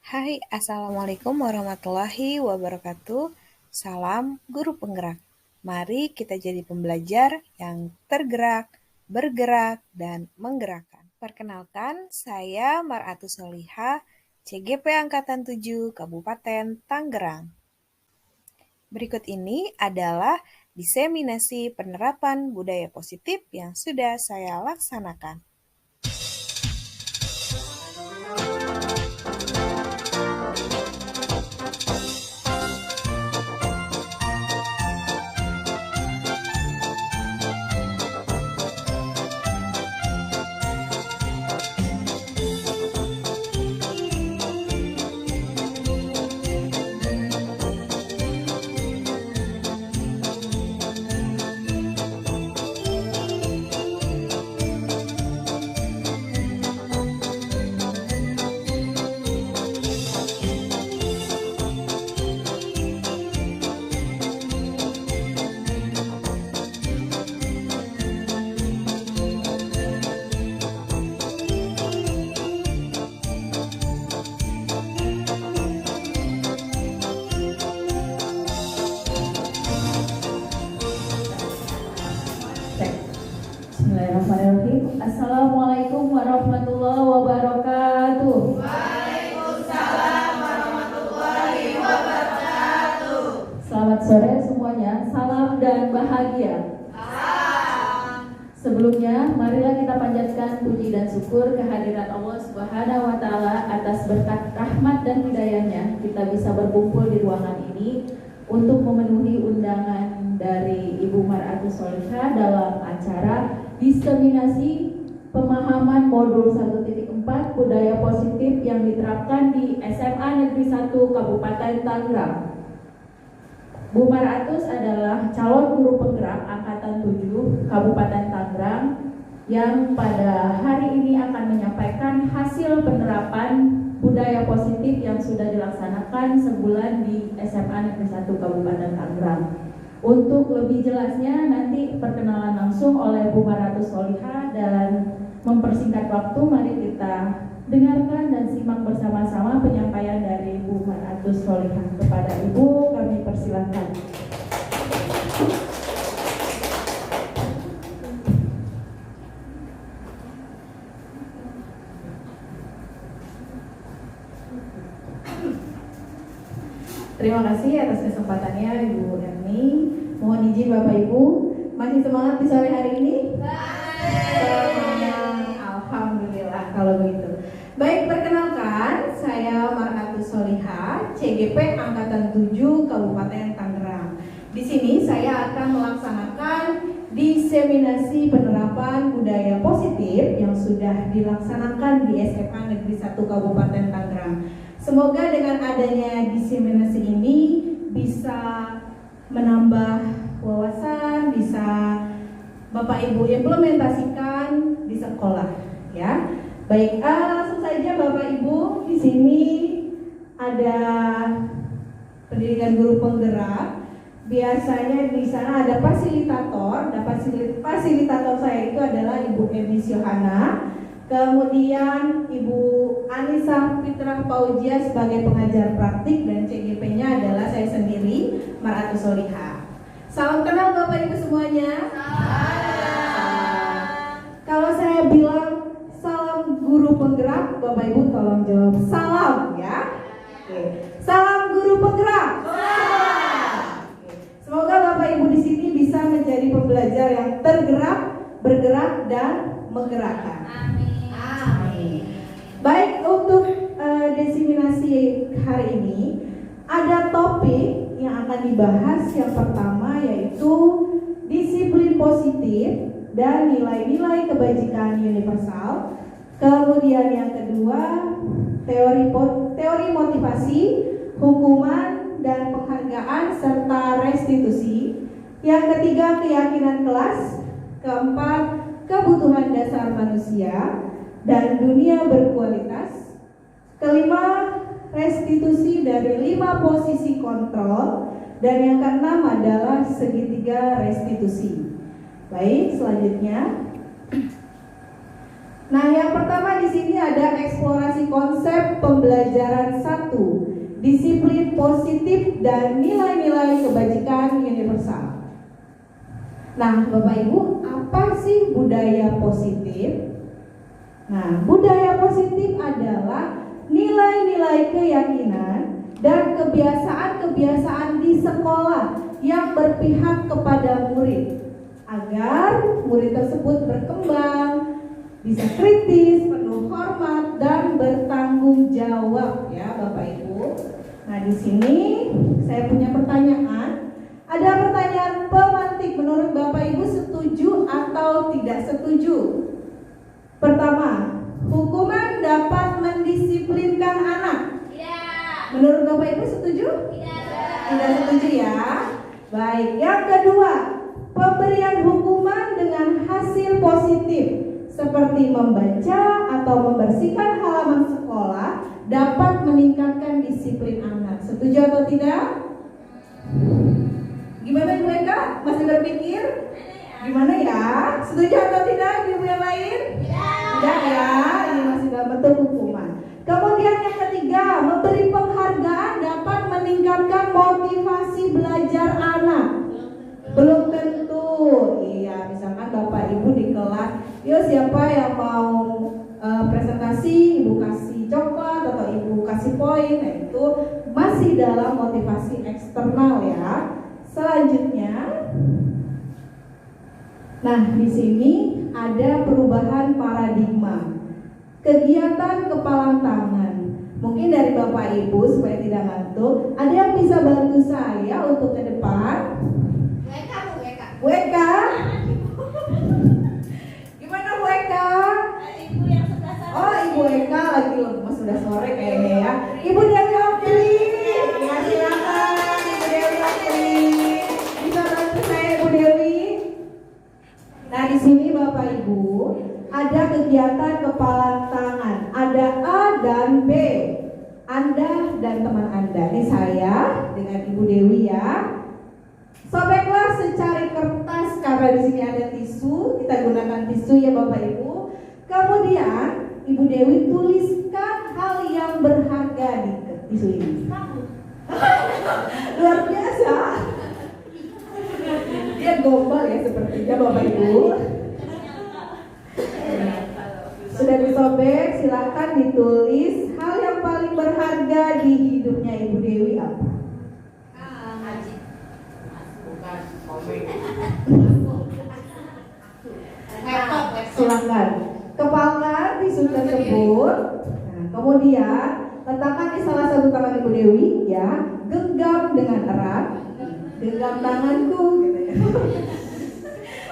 Hai, Assalamualaikum warahmatullahi wabarakatuh. Salam guru penggerak. Mari kita jadi pembelajar yang tergerak, bergerak, dan menggerakkan. Perkenalkan, saya Mar'atus Solihah, CGP Angkatan 7, Kabupaten Tangerang. Berikut ini adalah diseminasi penerapan budaya positif yang sudah saya laksanakan. Bismillahirrahmanirrahim. Assalamualaikum warahmatullahi wabarakatuh. Waalaikumsalam warahmatullahi wabarakatuh. Selamat sore semuanya. Salam dan bahagia. Salam. Sebelumnya, marilah kita panjatkan puji dan syukur kehadirat Allah Subhanahu wa taala atas berkat rahmat dan hidayahnya kita bisa berkumpul di ruangan ini untuk memenuhi undangan dari Ibu Mar'atus Solihah dalam acara diseminasi pemahaman modul 1.4 budaya positif yang diterapkan di SMA Negeri 1 Kabupaten Tangerang. Bu Mar'atus adalah calon guru penggerak angkatan 7 Kabupaten Tangerang yang pada hari ini akan menyampaikan hasil penerapan budaya positif yang sudah dilaksanakan sebulan di SMA Negeri 1 Kabupaten Tangerang. Untuk lebih jelasnya nanti perkenalan langsung oleh Bu Mar'atus Solihah, dan mempersingkat waktu mari kita dengarkan dan simak bersama-sama penyampaian dari Bu Mar'atus Solihah. Kepada Ibu kami persilakan. Terima kasih atas kesempatannya Ibu Erni. Mohon izin Bapak Ibu, masih semangat di sore hari ini? Semangat, alhamdulillah kalau begitu. Baik, perkenalkan, saya Mar'atus Solihah, CGP Angkatan 7 Kabupaten Tangerang. Di sini saya akan melaksanakan diseminasi penerapan budaya positif yang sudah dilaksanakan di SMA Negeri 1 Kabupaten Tangerang. Semoga dengan adanya diseminasi ini bisa menambah wawasan, bisa Bapak Ibu implementasikan di sekolah, ya. Baik, langsung saja Bapak Ibu, di sini ada pendidikan guru penggerak. Biasanya di sana ada fasilitator. Dan fasilitator saya itu adalah Ibu Emis Yohana. Kemudian Ibu Anissa Fitrah Paujia sebagai pengajar praktik, dan CGP-nya adalah saya sendiri, Mar'atus Solihah. Salam kenal Bapak Ibu semuanya. Kalau saya bilang salam guru penggerak, Bapak Ibu tolong jawab salam, ya. Oke. Salam guru penggerak. Semoga Bapak Ibu di sini bisa menjadi pembelajar yang tergerak, bergerak, dan menggerakkan. Baik, untuk diseminasi hari ini ada topik yang akan dibahas. Yang pertama yaitu disiplin positif dan nilai-nilai kebajikan universal. Kemudian yang kedua teori motivasi, hukuman dan penghargaan serta restitusi. Yang ketiga keyakinan kelas. Keempat kebutuhan dasar manusia dan dunia berkualitas. Kelima, restitusi dari 5 posisi kontrol. Dan yang keenam adalah segitiga restitusi. Baik, selanjutnya Nah, yang pertama di sini ada eksplorasi konsep pembelajaran 1, disiplin positif dan nilai-nilai kebajikan universal. Nah, Bapak Ibu, apa sih budaya positif? Nah, budaya positif adalah nilai-nilai keyakinan dan kebiasaan-kebiasaan di sekolah yang berpihak kepada murid agar murid tersebut berkembang, bisa kritis, penuh hormat dan bertanggung jawab ya Bapak Ibu. Nah, di sini saya punya pertanyaan. Ada pertanyaan pemantik, menurut Bapak Ibu setuju atau tidak setuju? Pertama, hukuman dapat mendisiplinkan anak. Tidak. Menurut Bapak Ibu setuju? Tidak. Tidak setuju ya. Baik, yang kedua, pemberian hukuman dengan hasil positif seperti membaca atau membersihkan halaman sekolah dapat meningkatkan disiplin anak. Setuju atau tidak? Gimana Ibu Eka? Masih berpikir? Gimana ya? Setuju atau tidak Ibu yang lain? Tidak ya, ini masih dalam bentuk hukuman. Kemudian yang ketiga, memberi penghargaan dapat meningkatkan motivasi belajar anak. Belum tentu. Iya, misalkan Bapak Ibu di kelas, yo siapa yang mau presentasi, Ibu kasih coklat atau Ibu kasih poin, nah itu masih dalam motivasi eksternal ya. Selanjutnya, nah di sini ada perubahan paradigma. Kegiatan kepalang tangan. Mungkin dari Bapak Ibu supaya tidak ngantuk, ada yang bisa bantu saya untuk ke depan? Bu Eka? Gimana Bu Eka? Ibu yang sebelah sana. Oh, Ibu Eka lagi lemas, sudah sore kayaknya ya. Ibu Dewi Opli. Ya silakan Ibu Dewi Opli. Bisa bantu saya Ibu Dewi? Nah, di sini Bapak Ibu ada kegiatan kepalang tangan. Ada A dan B. Anda dan teman Anda. Ini saya dengan Ibu Dewi ya. Sobeklah secari kertas karena di sini ada tisu. Kita gunakan tisu ya Bapak Ibu. Kemudian Ibu Dewi tuliskan hal yang berharga di tisu ini. Luar biasa. Dia gombal ya sepertinya Bapak Ibu. Sudah disobek, silakan ditulis hal yang paling berharga di hidupnya Ibu Dewi apa? Silakan kepalkan tisu tersebut. Nah, kemudian letakkan di salah satu tangan Ibu Dewi ya, genggam dengan erat. Genggam tanganku gitu ya.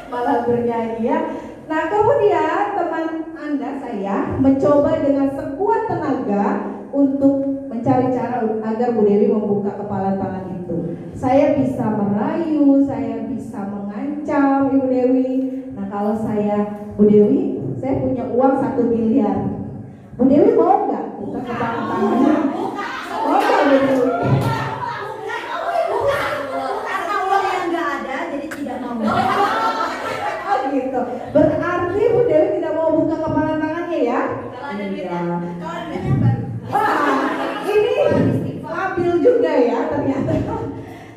Malah bernyanyi ya. Nah, kemudian teman Anda saya mencoba dengan sekuat tenaga untuk mencari cara agar Bu Dewi membuka kepala tangan itu. Saya bisa merayu, saya bisa mengancam Ibu Dewi. Nah, kalau saya Bu Dewi, saya punya uang 1 miliar. Bu Dewi mau nggak buka kepala tangannya? Oh, Bu Dewi. Karena uang yang nggak ada, jadi tidak mau. Oh gitu. Berarti Bu Dewi tidak mau buka kepala tangannya ya? Kalau ada duitnya, Iya. kalau ada duitnya baru. Wah, ini labil juga ya ternyata.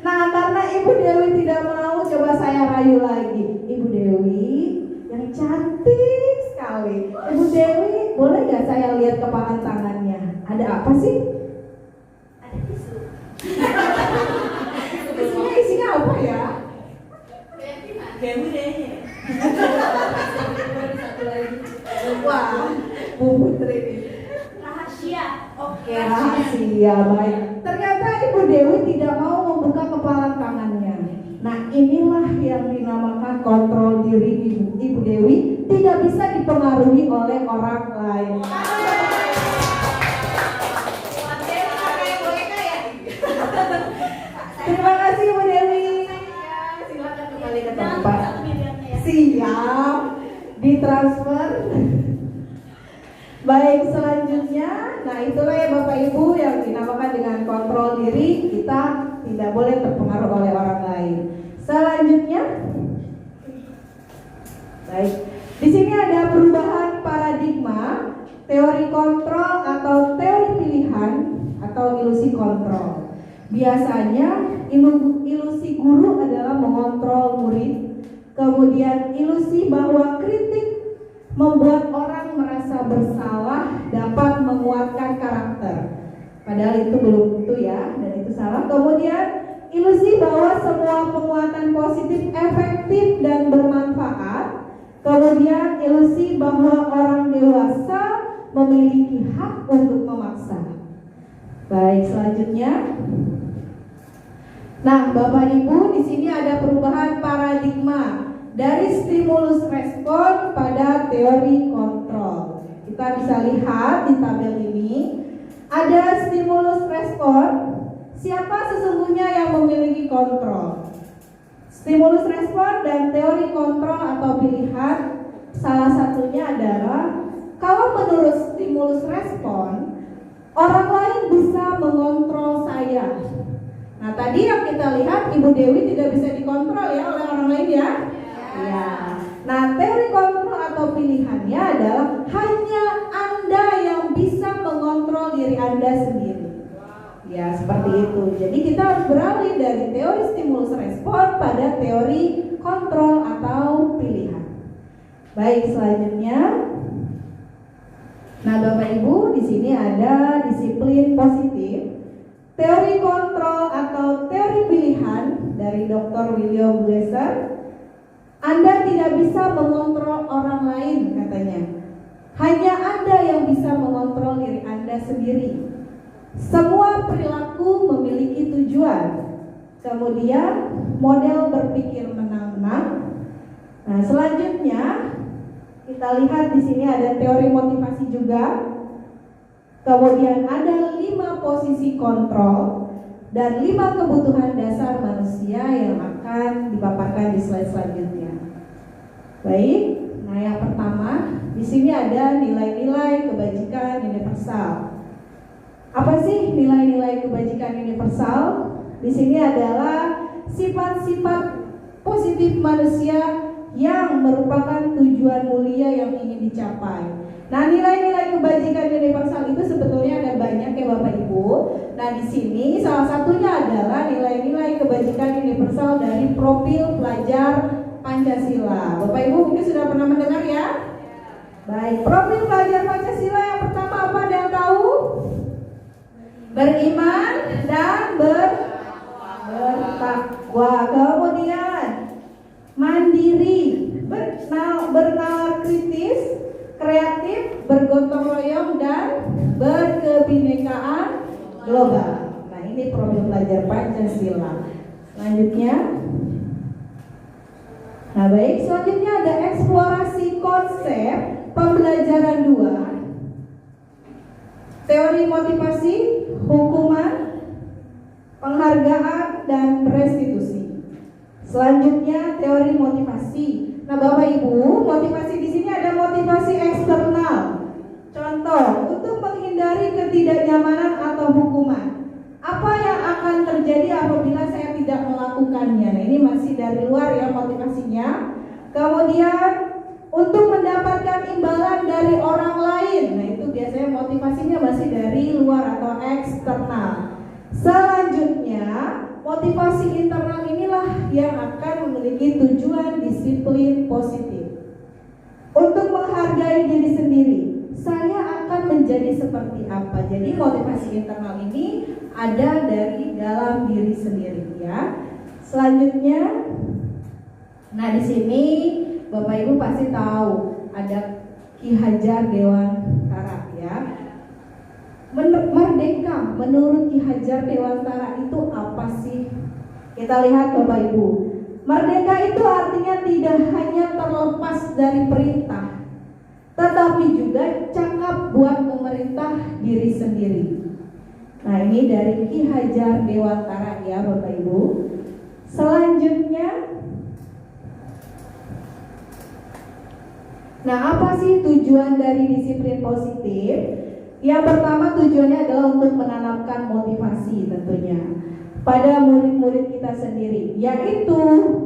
Nah, karena Ibu Dewi tidak mau, coba saya rayu lagi. Ibu Dewi yang cantik sekali. Ibu Dewi, boleh nggak saya lihat kepala tangannya? Ada apa sih? Ada tisu. Isinya apa ya? Dewi deh. Wah, Bu Putri. Rahasia. Oke, rahasia, baik. Ternyata Ibu Dewi tidak mau membuka kepala tangannya. Nah, inilah yang dinamakan kontrol diri Ibu Dewi, tidak bisa dipengaruhi oleh orang lain. Terima kasih Ibu Dewi. Silakan kembali ke tempat. Siap, ditransfer. Baik, selanjutnya, nah itulah ya Bapak Ibu yang dinamakan dengan kontrol diri. Kita tidak boleh terpengaruh oleh orang lain. Selanjutnya, baik, di sini ada perubahan paradigma. teori kontrol atau teori pilihan atau ilusi kontrol. Biasanya ilusi guru adalah mengontrol murid, kemudian ilusi bahwa kritik membuat orang merasa bersalah dapat menguatkan karakter. Padahal itu belum tentu ya, dan itu salah. Kemudian ilusi bahwa semua penguatan positif efektif dan bermanfaat. Kemudian ilusi bahwa orang dewasa memiliki hak untuk memaksa. Baik, selanjutnya. Nah, Bapak Ibu, di sini ada perubahan paradigma dari stimulus respon pada teori kontrol. Kita bisa lihat di tabel ini ada stimulus respon. Siapa sesungguhnya yang memiliki kontrol? Stimulus respon dan teori kontrol atau pilihan, salah satunya adalah kalau menurut stimulus respon, orang lain bisa mengontrol saya. Nah, tadi yang kita lihat Ibu Dewi tidak bisa dikontrol ya oleh orang lain ya. Ya. Nah, teori kontrol atau pilihannya adalah hanya Anda yang bisa mengontrol diri Anda sendiri. Ya, seperti itu. Jadi kita harus beralih dari teori stimulus respon pada teori kontrol atau pilihan. Baik, selanjutnya. Nah, Bapak Ibu, di sini ada disiplin positif, teori kontrol atau teori pilihan dari Dr. William Glasser. Anda tidak bisa mengontrol orang lain, katanya. Hanya Anda yang bisa mengontrol diri Anda sendiri. Semua perilaku memiliki tujuan. Kemudian model berpikir menang-menang. Nah, selanjutnya kita lihat di sini ada teori motivasi juga. Kemudian ada 5 posisi kontrol dan 5 kebutuhan dasar manusia yang akan dipaparkan di slide selanjutnya. Baik, nah yang pertama di sini ada nilai-nilai kebajikan universal. Apa sih nilai-nilai kebajikan universal? Di sini adalah sifat-sifat positif manusia yang merupakan tujuan mulia yang ingin dicapai. Nah, nilai-nilai kebajikan universal itu sebetulnya ada banyak ya Bapak Ibu. Nah, di sini salah satunya adalah nilai-nilai kebajikan universal dari profil pelajar Pancasila. Bapak Ibu mungkin sudah pernah mendengar ya? Baik, profil pelajar Pancasila yang pertama apa, ada yang tahu? Beriman dan bertakwa. Kemudian mandiri, bernalar kritis, kreatif, bergotong royong, dan berkebinekaan global. Nah, ini profil pelajar Pancasila. Selanjutnya, nah baik, selanjutnya ada eksplorasi konsep pembelajaran 2, teori motivasi, hukuman, penghargaan, dan restitusi. Selanjutnya teori motivasi. Nah, Bapak Ibu, motivasi di sini ada motivasi eksternal. Contoh, untuk menghindari ketidaknyamanan atau hukuman. Apa yang akan terjadi apabila saya tidak melakukannya? Nah, ini masih dari luar ya motivasinya. Kemudian untuk mendapatkan imbalan dari orang lain. Nah, itu biasanya motivasinya masih dari luar atau eksternal. Selanjutnya, motivasi internal inilah yang akan memiliki tujuan disiplin positif. Untuk menghargai diri sendiri, saya akan menjadi seperti apa. Jadi motivasi internal ini ada dari dalam diri sendiri ya. Selanjutnya, nah di sini Bapak Ibu pasti tahu ada Ki Hajar Dewantara ya. Merdeka menurut Ki Hajar Dewantara itu apa sih? Kita lihat Bapak Ibu. Merdeka itu artinya tidak hanya terlepas dari perintah, tetapi juga cakap buat memerintah diri sendiri. Nah, ini dari Ki Hajar Dewantara ya Bapak Ibu. Selanjutnya, nah apa sih tujuan dari disiplin positif? Yang pertama tujuannya adalah untuk menanamkan motivasi tentunya pada murid-murid kita sendiri, yaitu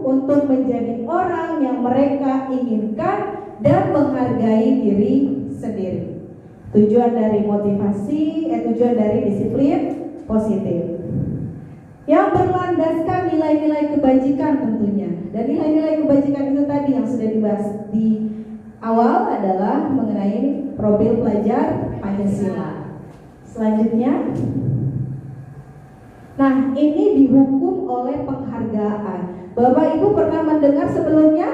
untuk menjadi orang yang mereka inginkan dan menghargai diri sendiri. Tujuan dari motivasi, tujuan dari disiplin positif yang berlandaskan nilai-nilai kebajikan tentunya. Dan nilai-nilai kebajikan itu tadi yang sudah dibahas di awal adalah mengenai profil pelajar Pancasila. Selanjutnya, nah ini dihukum oleh penghargaan. Bapak Ibu pernah mendengar sebelumnya?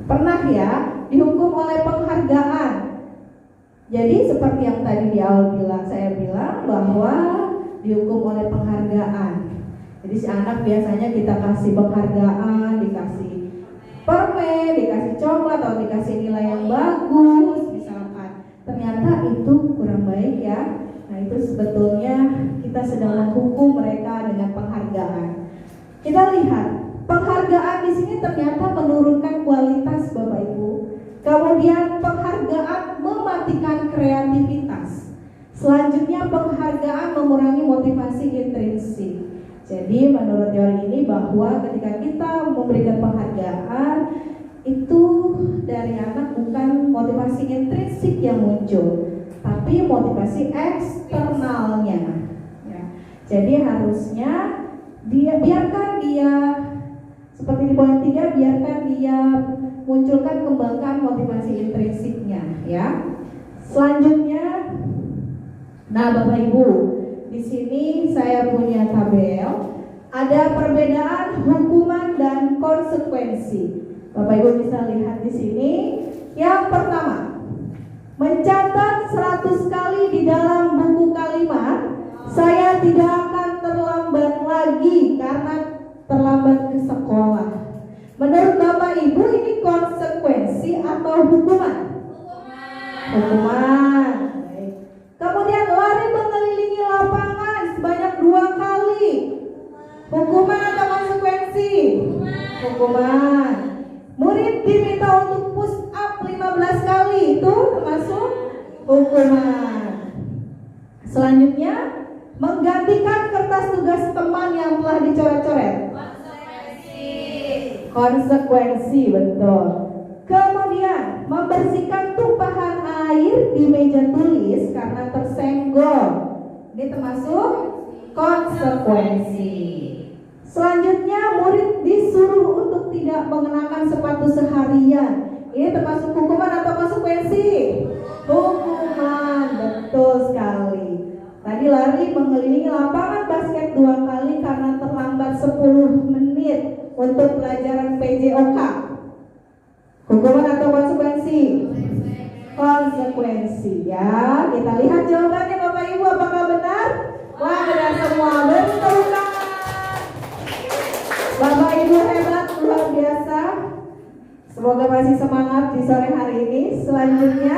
Pernah ya, dihukum oleh penghargaan. Jadi seperti yang tadi di awal saya bilang bahwa dihukum oleh penghargaan. Jadi si anak biasanya kita kasih penghargaan, dikasih permen, dikasih coklat atau dikasih nilai yang bagus misalkan. Ternyata itu kurang baik ya. Nah itu sebetulnya kita sedang menghukum mereka dengan penghargaan. Kita lihat penghargaan di sini ternyata menurunkan kualitas Bapak Ibu. Kemudian penghargaan mematikan kreativitas. Selanjutnya penghargaan mengurangi motivasi intrinsik. Jadi menurut teori ini bahwa ketika kita memberikan penghargaan itu dari anak bukan motivasi intrinsik yang muncul, tapi motivasi eksternalnya. Ya. Jadi harusnya biarkan dia seperti di poin 3, biarkan dia munculkan, kembangkan motivasi intrinsiknya ya. Selanjutnya, nah Bapak Ibu, di sini saya punya tabel, ada perbedaan hukuman dan konsekuensi. Bapak Ibu bisa lihat di sini. Yang pertama, mencatat 100 kali di dalam buku kalimat, saya tidak akan terlambat lagi karena terlambat ke sekolah. Menurut Bapak Ibu ini konsekuensi atau hukuman? Hukuman. Kemudian lari mengelilingi lapangan sebanyak 2 kali. Hukuman atau konsekuensi? Hukuman. Murid diminta untuk push up 15 kali, itu termasuk hukuman. Selanjutnya, menggantikan kertas tugas teman yang telah dicoret-coret. Konsekuensi, betul. Kemudian membersihkan tumpahan air di meja tulis karena tersenggol. Ini termasuk konsekuensi. Selanjutnya murid disuruh untuk tidak mengenakan sepatu seharian. Ini termasuk hukuman atau konsekuensi? Hukuman, betul sekali. Tadi lari mengelilingi lapangan basket 2 kali karena terlambat 10 menit untuk pelajaran PJOK. Hukuman atau konsekuensi? Konsekuensi ya. Kita lihat jawabannya Bapak Ibu, apakah benar? Wah, benar semua. Beri tepuk tangan. Bapak Ibu hebat, luar biasa. Semoga masih semangat di sore hari ini. Selanjutnya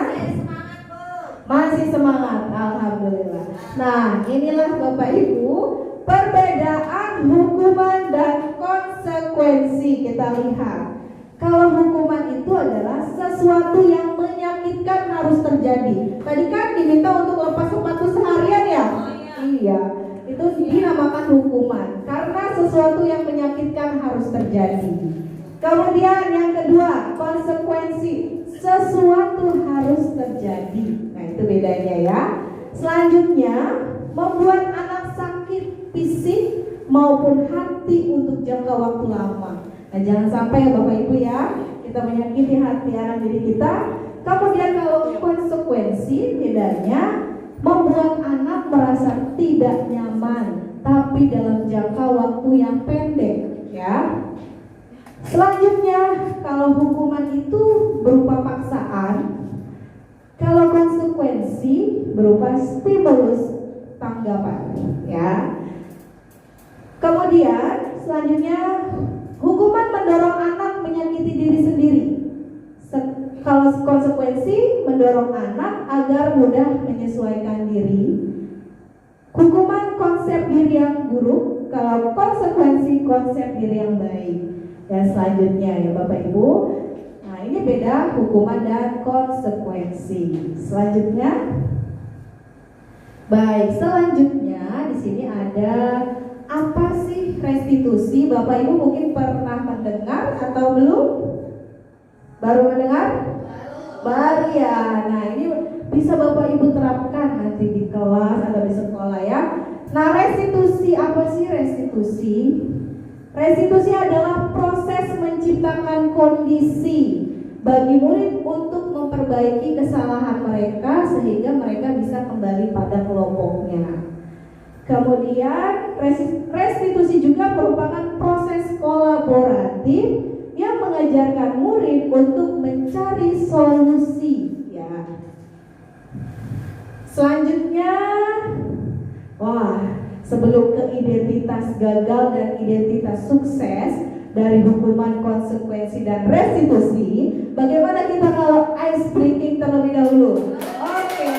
masih semangat, alhamdulillah. Nah, inilah Bapak Ibu perbedaan hukuman dan konsekuensi. Kita lihat. Kalau hukuman itu adalah sesuatu yang menyakitkan harus terjadi. Tadi kan diminta untuk lepas sepatu seharian ya? Iya, itu dinamakan hukuman karena sesuatu yang menyakitkan harus terjadi. Kemudian yang kedua, konsekuensi, sesuatu harus terjadi. Nah itu bedanya ya. Selanjutnya, membuat anak sakit fisik maupun hati untuk jangka waktu lama. Nah jangan sampai Bapak Ibu ya, kita menyakiti hati anak didik kita. Kemudian kalau konsekuensi, bedanya membuat anak merasa tidak nyaman, tapi dalam jangka waktu yang pendek ya. Selanjutnya, kalau hukuman itu berupa paksaan, kalau konsekuensi berupa stimulus tanggapan ya. Kemudian selanjutnya, hukuman mendorong anak menyakiti diri sendiri. Kalau konsekuensi mendorong anak agar mudah menyesuaikan diri. Hukuman konsep diri yang buruk, kalau konsekuensi konsep diri yang baik. Dan selanjutnya ya Bapak Ibu, nah ini beda hukuman dan konsekuensi. Selanjutnya, baik, selanjutnya di sini ada apa sih restitusi? Bapak Ibu mungkin pernah mendengar atau belum? Baru mendengar? Baru ya. Nah ini bisa Bapak Ibu terapkan nanti di kelas atau di sekolah ya. Nah, restitusi apa sih restitusi? Restitusi adalah proses menciptakan kondisi bagi murid untuk memperbaiki kesalahan mereka sehingga mereka bisa kembali pada kelompoknya. Kemudian restitusi juga merupakan proses kolaboratif yang mengajarkan murid untuk mencari solusi ya. Selanjutnya, sebelum ke identitas gagal dan identitas sukses dari hukuman, konsekuensi, dan restitusi, bagaimana kita kalau ice breaking terlebih dahulu? Oke.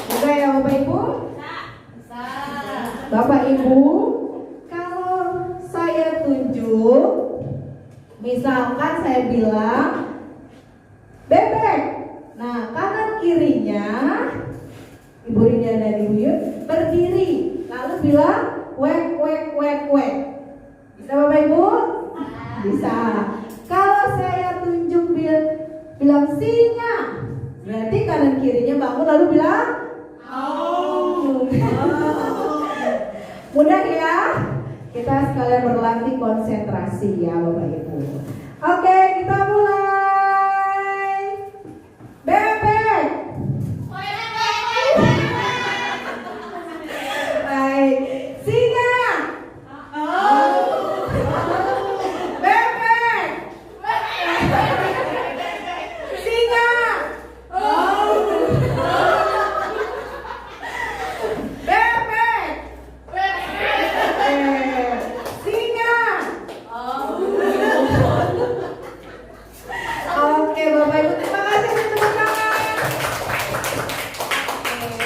Bisa ya Bapak Ibu? Bapak Ibu, kalau saya tunjuk, misalkan saya bilang bebek, nah kanan kirinya Ibu Rinda dan Ibu Yud berdiri, lalu bilang wek wek wek wek. Bisa Bapak Ibu? Bisa. Kalau saya tunjuk bilang singa, berarti kanan kirinya bangun lalu bilang oh. Mudah ya? Kita sekalian berlatih konsentrasi ya Bapak Ibu. Oke, kita mulai. Bebek. Baik. Singa. Bebek. Singa. Bebek. Singa. Oke Bapak Ibu, terima kasih tepuk tangan.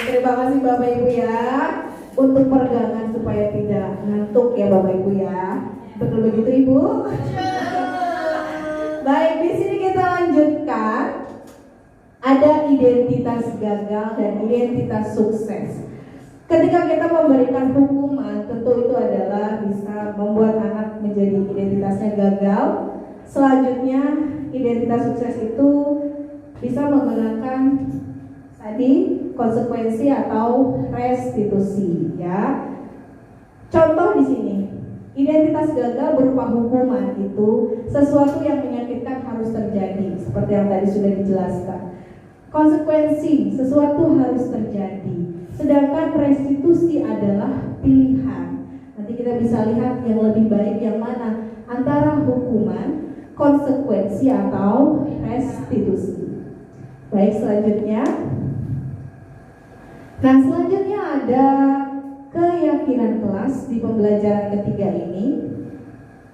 Terima kasih Bapak Ibu ya untuk peregangan supaya tidak ngantuk ya Bapak Ibu ya. Betul begitu Ibu? Baik, di sini kita lanjutkan. Ada identitas gagal dan identitas sukses. Ketika kita memberikan hukuman, tentu itu adalah bisa membuat anak menjadi identitasnya gagal. Selanjutnya, identitas sukses itu bisa menggunakan tadi konsekuensi atau restitusi ya. Contoh di sini, identitas gagal berupa hukuman itu sesuatu yang menyakitkan harus terjadi seperti yang tadi sudah dijelaskan. Konsekuensi sesuatu harus terjadi, sedangkan restitusi adalah pilihan. Nanti kita bisa lihat yang lebih baik yang mana antara hukuman, konsekuensi atau restitusi. Baik, selanjutnya. Nah, selanjutnya ada keyakinan kelas di pembelajaran ketiga ini.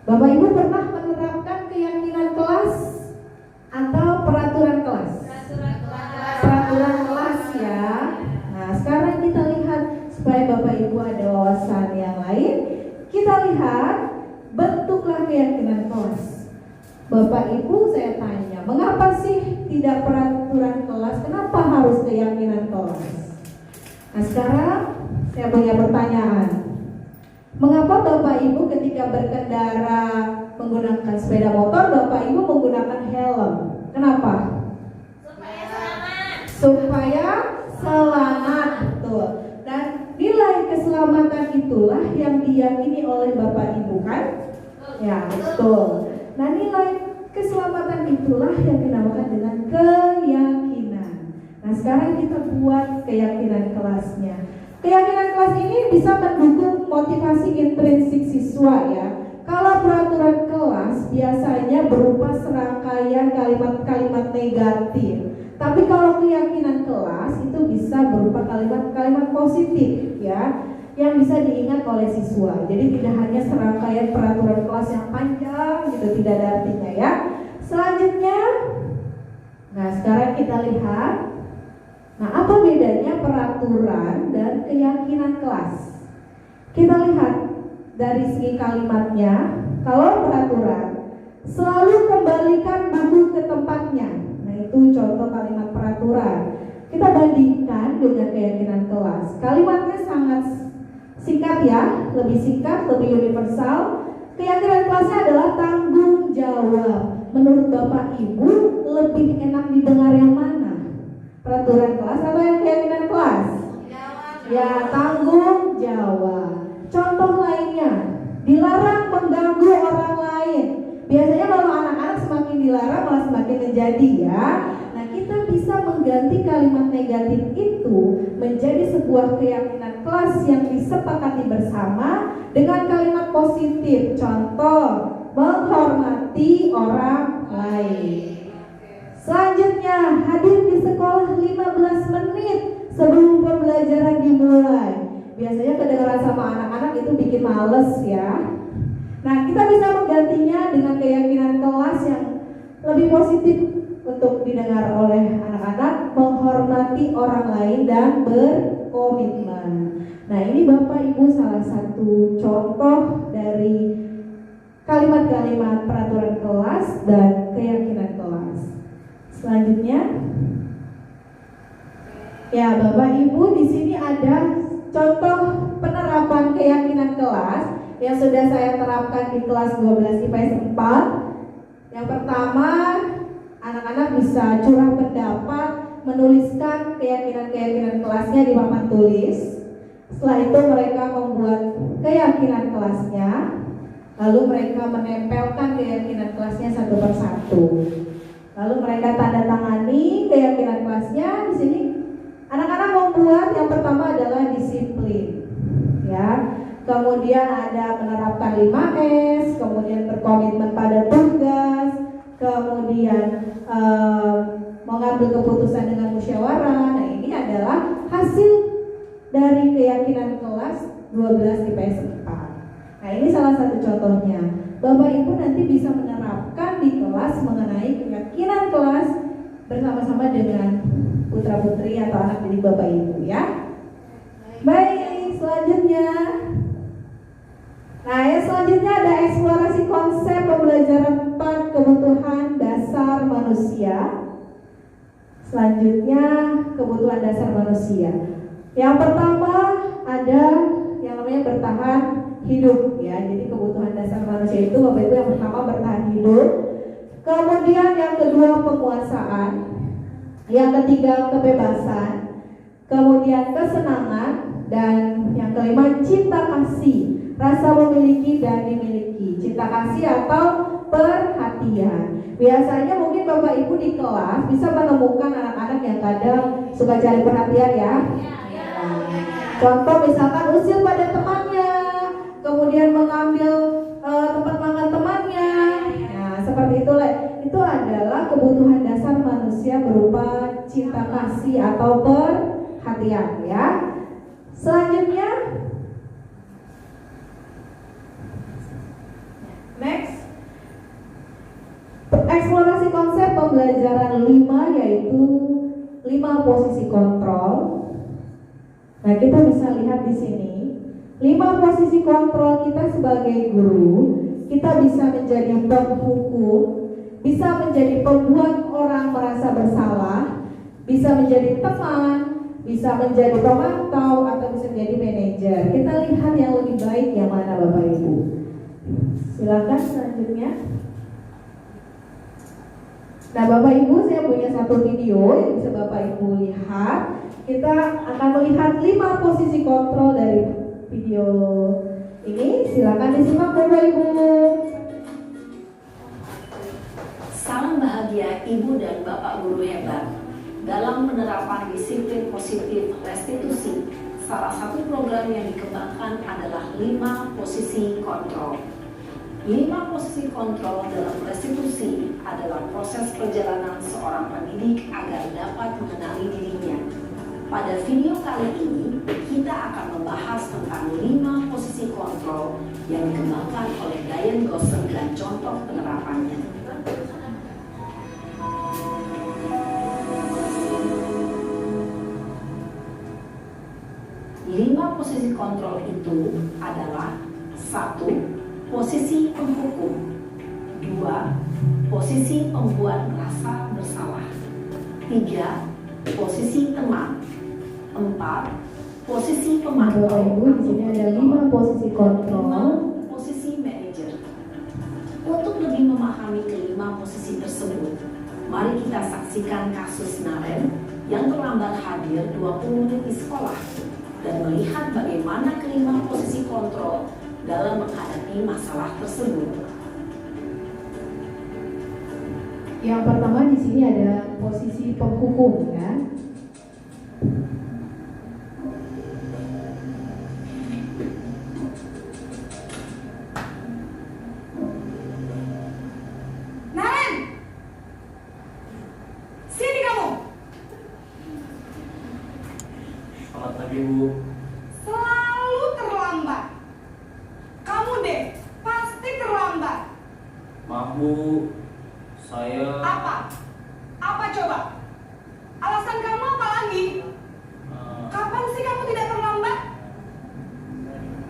Bapak Ibu pernah menerapkan keyakinan kelas atau peraturan kelas? Peraturan kelas ya. Nah, sekarang kita lihat supaya Bapak Ibu ada wawasan yang lain. Kita lihat bentuklah keyakinan kelas. Bapak Ibu saya tanya, mengapa sih tidak peraturan kelas? Kenapa harus keyakinan kelas? Nah, sekarang saya punya pertanyaan. Mengapa Bapak Ibu ketika berkendara menggunakan sepeda motor, Bapak Ibu menggunakan helm? Kenapa? Supaya selamat, betul. Dan nilai keselamatan itulah yang diyakini oleh Bapak Ibu kan? Ya, betul. Nah, nilai keselamatan itulah yang dinamakan dengan keyakinan. Nah, sekarang kita buat keyakinan kelasnya. Keyakinan kelas ini bisa mendukung motivasi intrinsik siswa ya. Kalau peraturan kelas biasanya berupa serangkaian kalimat-kalimat negatif. Tapi kalau keyakinan kelas itu bisa berupa kalimat-kalimat positif ya, yang bisa diingat oleh siswa. Jadi tidak hanya serangkaian peraturan kelas yang panjang gitu, tidak ada artinya ya. Selanjutnya, nah sekarang kita lihat, nah apa bedanya peraturan dan keyakinan kelas? Kita lihat dari segi kalimatnya. Kalau peraturan, selalu kembalikan buku ke tempatnya. Nah itu contoh kalimat peraturan. Kita bandingkan dengan keyakinan kelas. Kalimatnya sangat singkat ya, lebih singkat, lebih universal. Keyakinan kelasnya adalah tanggung jawab. menurut Bapak Ibu lebih enak didengar yang mana? Peraturan kelas atau yang keyakinan kelas? Ya, tanggung jawab. Contoh lainnya, dilarang mengganggu orang lain. Biasanya kalau anak-anak semakin dilarang malah semakin menjadi ya. Nah, kita bisa mengganti kalimat negatif itu menjadi sebuah keyakinan kelas yang disepakati bersama dengan kalimat positif. Contoh, menghormati orang lain. Selanjutnya, hadir di sekolah 15 menit sebelum pembelajaran dimulai. Biasanya kedengaran sama anak-anak itu bikin males ya. Nah, kita bisa menggantinya dengan keyakinan kelas yang lebih positif untuk didengar oleh anak-anak, menghormati orang lain dan berkomitmen. Nah, ini Bapak Ibu salah satu contoh dari kalimat-kalimat peraturan kelas dan keyakinan kelas. Selanjutnya, ya Bapak Ibu, di sini ada contoh penerapan keyakinan kelas yang sudah saya terapkan di kelas 12 IPS 4. Yang pertama, anak-anak bisa curah pendapat, menuliskan keyakinan-keyakinan kelasnya di papan tulis. Setelah itu mereka membuat keyakinan kelasnya, lalu mereka menempelkan keyakinan kelasnya satu persatu. Lalu mereka tanda tangani keyakinan kelasnya. Di sini anak-anak membuat yang pertama adalah disiplin, ya. Kemudian ada menerapkan 5S, kemudian berkomitmen pada tugas, kemudian mengambil keputusan dengan musyawarah. Nah, ini adalah hasil dari keyakinan kelas 12 IPS 4. Nah, ini salah satu contohnya. Bapak Ibu nanti bisa menerapkan di kelas mengenai keyakinan kelas bersama-sama dengan putra-putri atau anak didik Bapak Ibu ya. Baik, selanjutnya. Nah, yang selanjutnya ada eksplorasi konsep pembelajaran 4 kebutuhan dasar manusia. Selanjutnya, kebutuhan dasar manusia. Yang pertama ada yang namanya bertahan hidup ya. Jadi kebutuhan dasar manusia itu Bapak Ibu yang pertama bertahan hidup. Kemudian yang kedua penguasaan. Yang ketiga kebebasan. Kemudian kesenangan dan yang kelima cinta kasih. Rasa memiliki dan dimiliki, cinta kasih atau perhatian. Biasanya mungkin Bapak Ibu di kelas bisa menemukan anak-anak yang kadang suka cari perhatian ya. Contoh misalkan usil pada temannya, kemudian mengambil tempat makan temannya. Nah, seperti itulah. Itu adalah kebutuhan dasar manusia berupa cinta kasih atau perhatian ya. Selanjutnya, next, eksplorasi konsep pembelajaran 5 yaitu 5 posisi kontrol. Nah, kita bisa lihat di sini 5 posisi kontrol kita sebagai guru. Kita bisa menjadi penghukum, bisa menjadi pembuat orang merasa bersalah, bisa menjadi teman, bisa menjadi pemantau, atau bisa menjadi manajer. Kita lihat yang lebih baik yang mana Bapak Ibu. Silakan selanjutnya. Nah, Bapak Ibu, saya punya satu video yang bisa Bapak Ibu lihat. Kita akan melihat 5 posisi kontrol dari video ini. Silakan disimak Bapak Ibu. Salam bahagia Ibu dan Bapak guru hebat. Dalam penerapan disiplin positif restitusi, salah satu program yang dikembangkan adalah 5 posisi kontrol. 5 posisi kontrol dalam restitusi adalah proses perjalanan seorang pendidik agar dapat mengenali dirinya. Pada video kali ini, kita akan membahas tentang 5 posisi kontrol yang dikembangkan oleh Diane Gosser dan contoh penerapannya. Lima posisi kontrol itu adalah 1. Posisi penghukum. 2. Posisi pembuat merasa bersalah. 3. Posisi teman. 4. Posisi pemantau. Bapak Ibu, di sini ada 5 posisi kontrol. 5. Posisi manajer. Untuk lebih lebih memahami kelima posisi tersebut, mari kita saksikan kasus Naren yang terlambat hadir 20 menit di sekolah dan melihat bagaimana kelima posisi kontrol dalam menghadapi masalah tersebut. Yang pertama di sini ada posisi penghukum, ya. Naren! Sini kamu! Selamat pagi, Bu. Selalu terlambat. Kamu deh, pasti terlambat. Maaf, Bu. Saya Apa? Apa coba? Alasan kamu apa lagi? Kapan sih kamu tidak terlambat?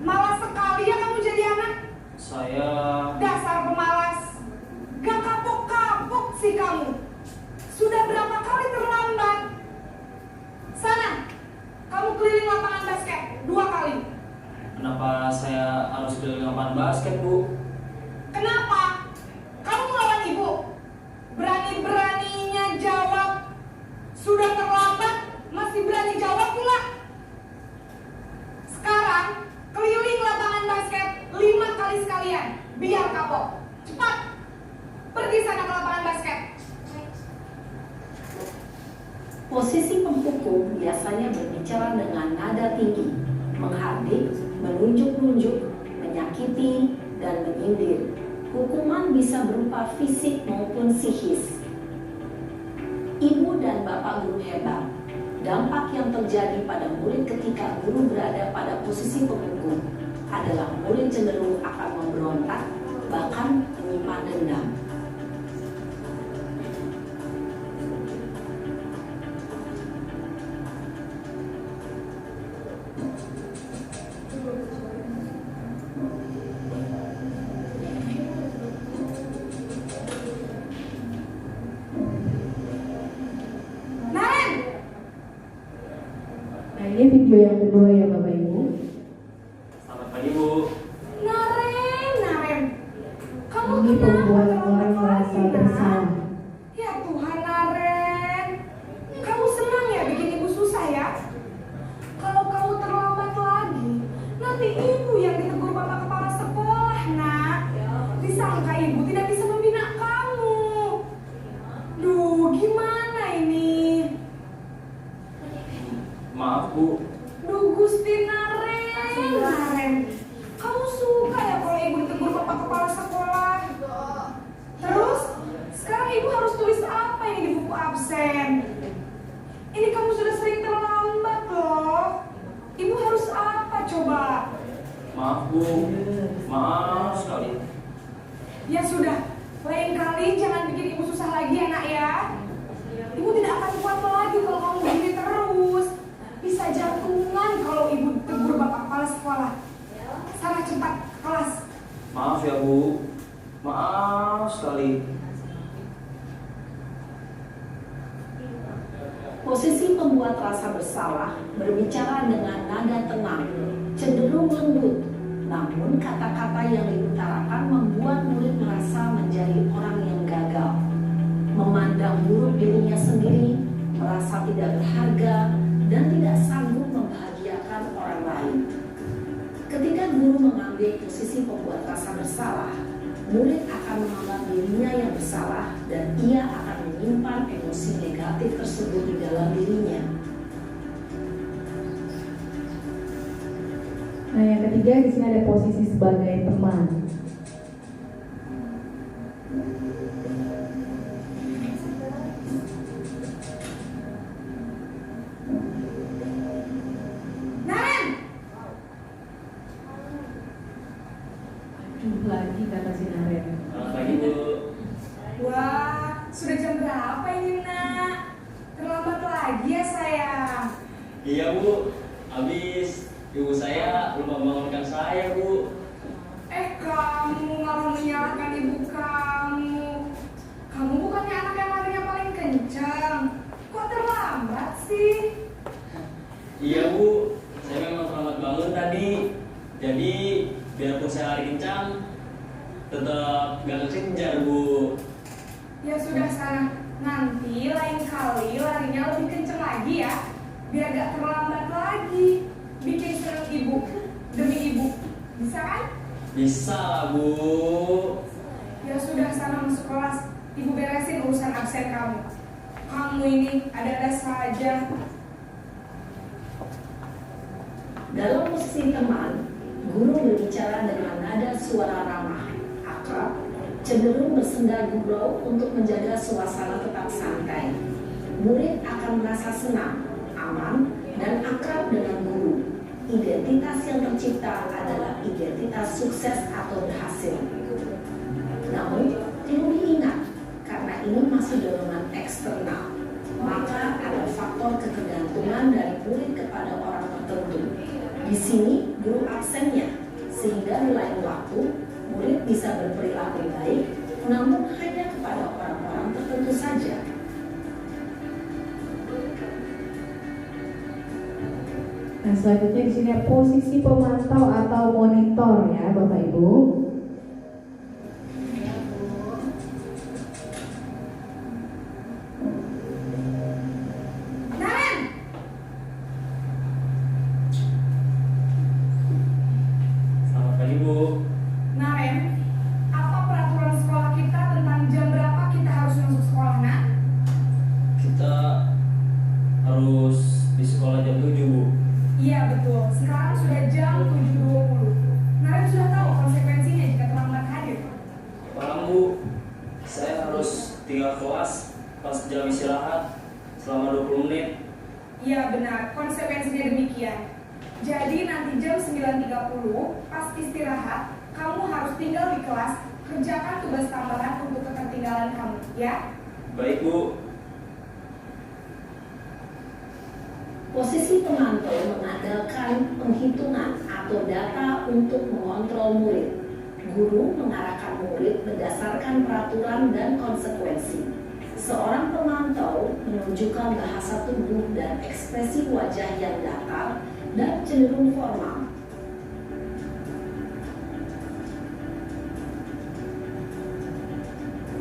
Malas sekali ya kamu jadi anak. saya Dasar pemalas. Gak kapok-kapok sih kamu. Sudah berapa kali terlambat? Sana, kamu keliling lapangan basket 2 kali. kenapa saya harus keliling lapangan basket, Bu? Kenapa? Kamu melawan ibu. Berani-beraninya jawab. Sudah terlambat, masih berani jawab pula. Sekarang, keliling lapangan basket 5 kali sekalian. Biar kapok. Cepat. Pergi sana ke lapangan basket. Posisi penghukum biasanya berbicara dengan nada tinggi, menghardik, menunjuk-nunjuk, menyakiti, dan menyindir. Hukuman bisa berupa fisik maupun psikis. Ibu dan bapak guru hebat. Dampak yang terjadi pada murid ketika guru berada pada posisi penghukum adalah murid cenderung akan memberontak, bahkan menyimpan dendam. Naren! Nah, ini video yang kedua ya Bapak Ibu. Selamat pagi, Bu. Naren. Kamu Ini kenapa membuat terlambat orang merasa lagi, Nak? bersalah. Ya Tuhan, Naren. Kamu senang ya bikin ibu susah ya? Kalau kamu terlambat lagi, nanti ibu yang ditegur bapak kepala sekolah, nak. Disangka ibu tidak bisa membina kamu. Duh, gimana ini? Maaf, Bu. Duh, Gusti Naren. Kamu suka ya kalau ibu ditegur bapak kepala sekolah? Terus, sekarang ibu harus tulis apa ini di buku absen? Ini kamu sudah sering terlambat loh. Ibu harus apa coba? Maaf, Bu. Maaf sekali. Ya sudah, lain kali jangan bikin ibu susah lagi ya nak ya. Ibu tidak akan kuat lagi kalau kamu begini terus. Bisa jantungan kalau ibu tegur bapak kepala sekolah. Sana cepat kelas. Maaf ya, Bu. Maaf sekali. Posisi pembuat rasa bersalah berbicara dengan nada tenang, cenderung lembut. Namun kata-kata yang diutarakan membuat murid merasa menjadi orang yang gagal, memandang buruk dirinya sendiri, merasa tidak berharga, dan tidak sanggup membahagiakan orang lain. Ketika guru mengambil posisi pembuat rasa bersalah, murid akan menganggap dirinya yang bersalah dan ia akan menyimpan emosi negatif tersebut di dalam dirinya. Nah, yang ketiga di sini ada posisi sebagai teman. Naren! Aduh, lagi kata si Naren. Selamat pagi, Bu. Wah, sudah jam berapa ini nak? Terlambat lagi ya sayang. Iya, Bu. Habis ibu saya lupa membangunkan saya, Bu. Kamu malah menyalahkan ibu kamu. Kamu bukannya anak yang larinya paling kencang. Kok terlambat sih? Iya, Bu. Saya memang terlambat bangun tadi. Jadi, biarpun saya lari kencang, tetap gak kekejar Bu. Ya sudah sana, nanti lain kali larinya lebih kenceng lagi ya, biar gak terlambat lagi. Bikin seneng ibu, demi ibu, bisa kan? Bisa lah Bu. Ya sudah sana masuk kelas, ibu beresin urusan absen kamu. Kamu ini ada-ada saja. Dalam posisi teman, guru berbicara dengan nada suara ramah, akrab, cenderung bersenda gurau untuk menjaga suasana tetap santai. Murid akan merasa senang, aman, dan akrab dengan guru. Identitas yang tercipta adalah identitas sukses atau berhasil. Namun, perlu diingat, karena ini masih dorongan eksternal, maka ada faktor ketergantungan dari murid kepada orang tertentu. Di sini, guru absennya, sehingga di lain waktu, murid bisa berperilaku baik, namun hanya kepada orang-orang tertentu saja. Nah, selanjutnya di sini ada posisi pemantau atau monitor ya, Bapak Ibu. Naren! Selamat pagi Bu. Naren, apa peraturan sekolah kita tentang jam berapa kita harus masuk sekolah, nak? Kita harus di sekolah jam 7 Bu. Iya betul, sekarang sudah jam 7.20. Naren sudah tahu konsekuensinya jika terlambat hadir. Malam Bu, saya harus tinggal kelas pas jam istirahat selama 20 menit. Iya benar, konsekuensinya demikian. Jadi nanti jam 9.30 pas istirahat, kamu harus tinggal di kelas, kerjakan tugas tambahan untuk ketertinggalan kamu, ya? Baik Bu. Posisi pemantau mengandalkan penghitungan atau data untuk mengontrol murid. Guru mengarahkan murid berdasarkan peraturan dan konsekuensi. Seorang pemantau menunjukkan bahasa tubuh dan ekspresi wajah yang datar dan cenderung formal.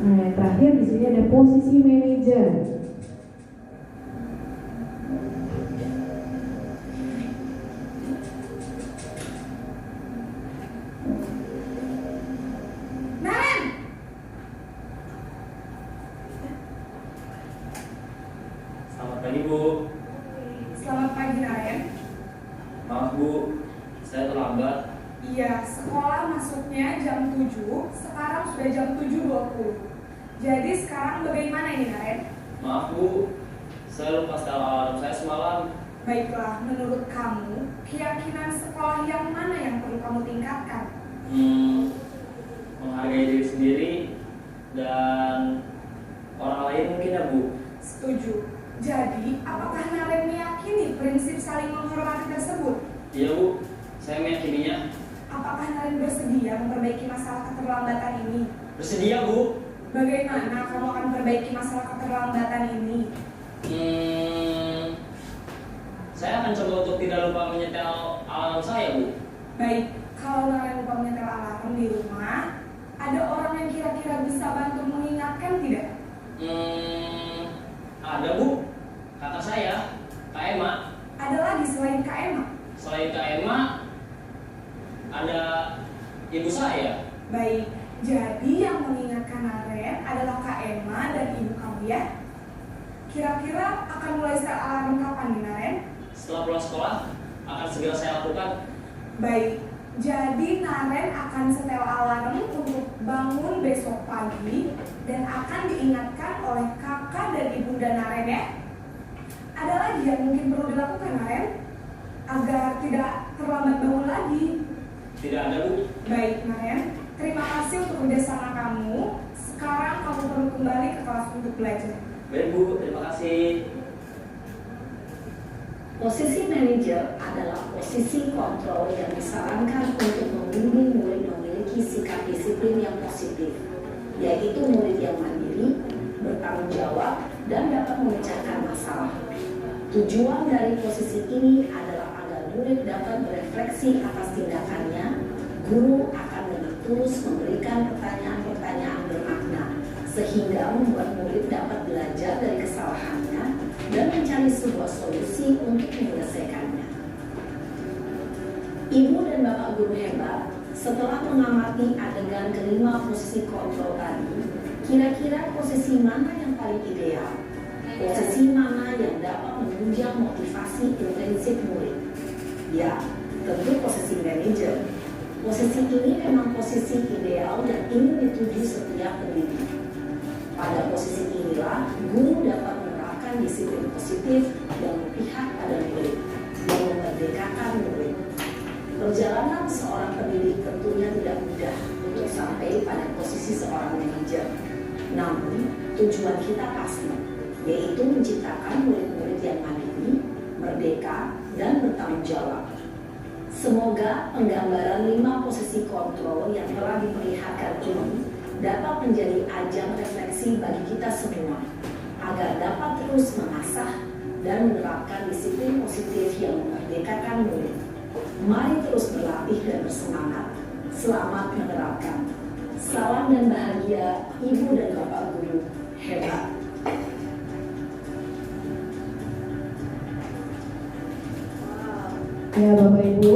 Nah, yang terakhir di sini ada posisi manajer. Naren! Selamat pagi Bu. Selamat pagi Naren. Maaf Bu, saya terlambat. Iya, sekolah masuknya jam 7, sekarang sudah jam 7.20. Jadi sekarang bagaimana ini Naren? Maaf Bu, saya lupa setel alarm saya semalam. Baiklah, menurut kamu, keyakinan sekolah yang mana yang perlu kamu tingkatkan? Menghargai diri sendiri dan orang lain mungkin ya Bu. Setuju. Jadi, apakah Naren meyakini prinsip saling menghormati tersebut? Iya Bu, saya meyakininya. Apakah Naren bersedia memperbaiki masalah keterlambatan ini? Bersedia Bu. Bagaimana kamu akan memperbaiki masalah keterlambatan ini? Saya akan coba untuk tidak lupa menyetel alarm saya Bu. Baik, kalau Naren lupa menyetel alarm di rumah, ada orang yang kira-kira bisa bantu mengingatkan tidak? Ada Bu, kakak saya, Kak Emma. Ada lagi selain Kak Emma? Selain Kak Emma, ada ibu saya. Baik, jadi yang mengingatkan Naren adalah Kak Emma dan ibu kamu ya? Kira-kira akan mulai setel alarm kapan nih Naren? Setelah pulang sekolah, akan segera saya lakukan. Baik, jadi Naren akan setel alarm untuk bangun besok pagi dan akan diingatkan oleh kakak dan ibunda Naren ya. Ada lagi yang mungkin perlu dilakukan Naren agar tidak terlambat bangun lagi. Tidak ada Bu. Baik Naren, terima kasih untuk kerjasama kamu. Sekarang kamu perlu kembali ke kelas untuk belajar. Baik Bu, terima kasih. Posisi manajer adalah posisi kontrol yang disarankan untuk membimbing murid memiliki sikap disiplin yang positif, yaitu murid yang mandiri, bertanggung jawab, dan dapat memecahkan masalah. Tujuan dari posisi ini adalah agar murid dapat berefleksi atas tindakannya. Guru akan terus memberikan pertanyaan-pertanyaan bermakna sehingga membuat murid dapat belajar dari kesalahannya dan mencari sebuah solusi untuk menyelesaikannya. Ibu dan Bapak guru hebat, setelah mengamati adegan kelima posisi kontrol tadi, kira-kira posisi mana yang paling ideal? Posisi mana yang dapat menunjang motivasi intrinsik murid? Ya, tentu posisi manajer. Posisi ini memang posisi ideal dan ingin dituju setiap pendidik. Pada posisi inilah, guru dapat menerapkan disiplin positif yang berpihak pada murid, yang memerdekakan murid. Perjalanan seorang pendidik tentunya tidak mudah untuk sampai pada posisi seorang manajer. Namun, tujuan kita pasti, yaitu menciptakan murid-murid yang mandiri, merdeka, dan bertanggung jawab. Semoga penggambaran 5 posisi kontrol yang telah diperlihatkan ini dapat menjadi ajang refleksi bagi kita semua, agar dapat terus mengasah dan menerapkan disiplin positif yang memerdekakan murid. Mari terus berlatih dan bersemangat. Selamat menerapkan. Salam dan bahagia Ibu dan Bapak guru hebat. Ya Bapak Ibu,